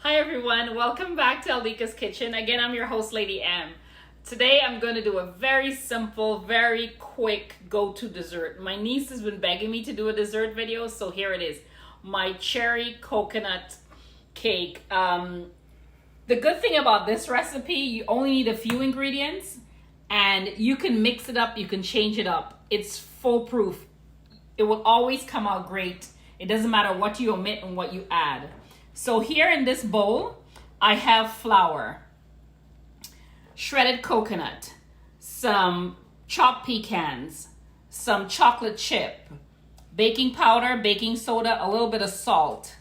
Hi everyone, welcome back to Alika's Kitchen. Again, I'm your host, Lady M. Today I'm going to do a very simple, very quick go-to dessert. My niece has been begging me to do a dessert video, so here it is. My cherry coconut cake. The good thing about this recipe, you only need a few ingredients and you can mix it up, you can change it up. It's foolproof. It will always come out great. It doesn't matter what you omit and what you add. So here in this bowl, I have flour, shredded coconut, some chopped pecans, some chocolate chip, baking powder, baking soda, a little bit of salt,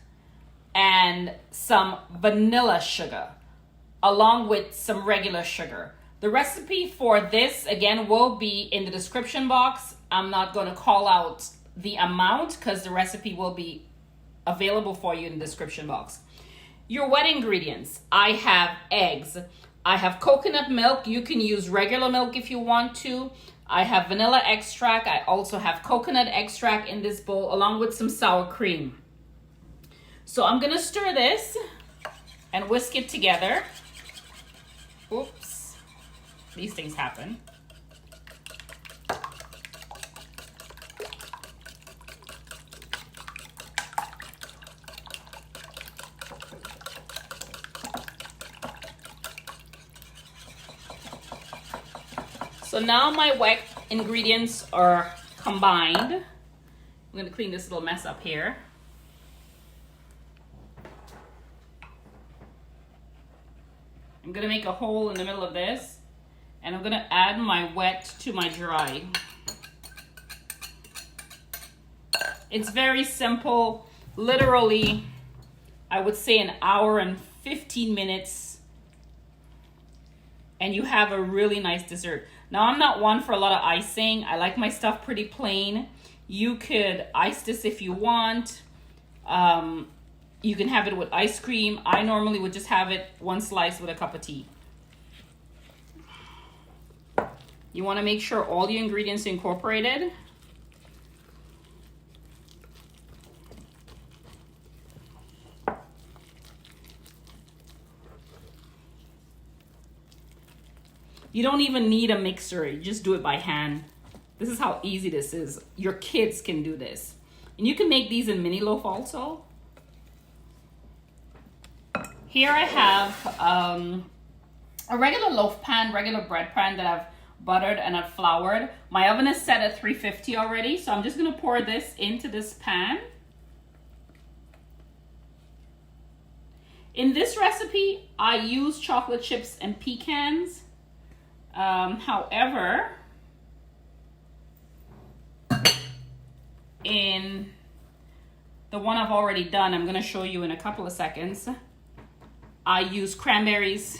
and some vanilla sugar, along with some regular sugar. The recipe for this, again, will be in the description box. I'm not going to call out the amount because the recipe will be available for you in the description box. Your wet ingredients: I have eggs, I have coconut milk. You can use regular milk if you want to. I have vanilla extract. I also have coconut extract in this bowl, along with some sour cream. So I'm gonna stir this and whisk it together. Oops, these things happen. So now my wet ingredients are combined. I'm going to clean this little mess up here. I'm going to make a hole in the middle of this, and I'm going to add my wet to my dry. It's very simple. Literally, I would say an hour and 15 minutes, and you have a really nice dessert. Now, I'm not one for a lot of icing. I like my stuff pretty plain. You could ice this if you want. You can have it with ice cream. I normally would just have it one slice with a cup of tea. You want to make sure all the ingredients are incorporated. You don't even need a mixer. You just do it by hand. This is how easy this is. Your kids can do this. And you can make these in mini loaf also. Here I have a regular loaf pan, regular bread pan that I've buttered and I've floured. My oven is set at 350 already, so I'm just gonna pour this into this pan. In this recipe, I use chocolate chips and pecans. However, in the one I've already done, I'm going to show you in a couple of seconds, I use cranberries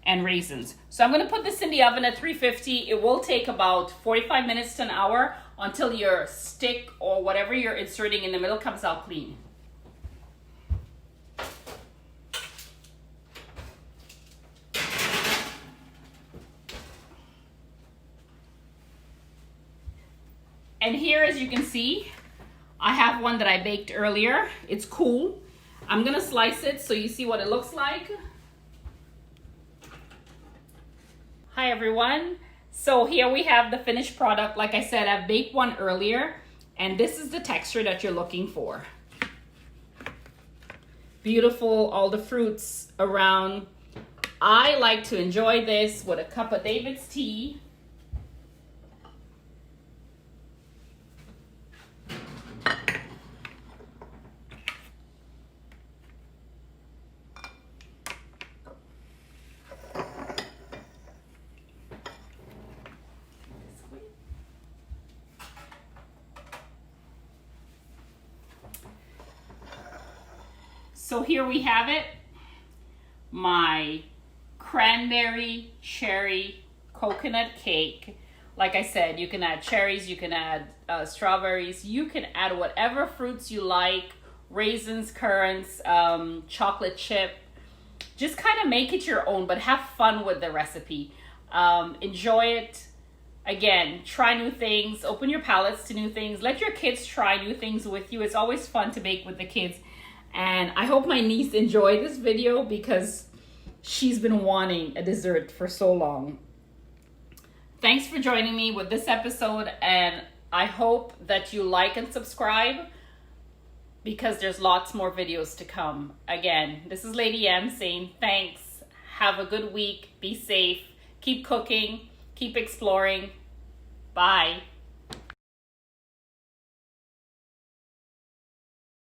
and raisins. So I'm going to put this in the oven at 350. It will take about 45 minutes to an hour until your stick or whatever you're inserting in the middle comes out clean. And here, as you can see, I have one that I baked earlier. It's cool. I'm gonna slice it so you see what it looks like. Hi everyone. So here we have the finished product. Like I said, I baked one earlier, and this is the texture that you're looking for. Beautiful, all the fruits around. I like to enjoy this with a cup of David's tea. So here we have it, my cranberry cherry coconut cake. Like I said, you can add cherries, you can add strawberries, you can add whatever fruits you like, raisins, currants, chocolate chip. Just kind of make it your own, but have fun with the recipe. Enjoy it. Again, try new things, open your palates to new things. Let your kids try new things with you. It's always fun to bake with the kids. And I hope my niece enjoyed this video because she's been wanting a dessert for so long. Thanks for joining me with this episode, and I hope that you like and subscribe because there's lots more videos to come. Again, this is Lady M saying thanks. Have a good week. Be safe. Keep cooking. Keep exploring. Bye.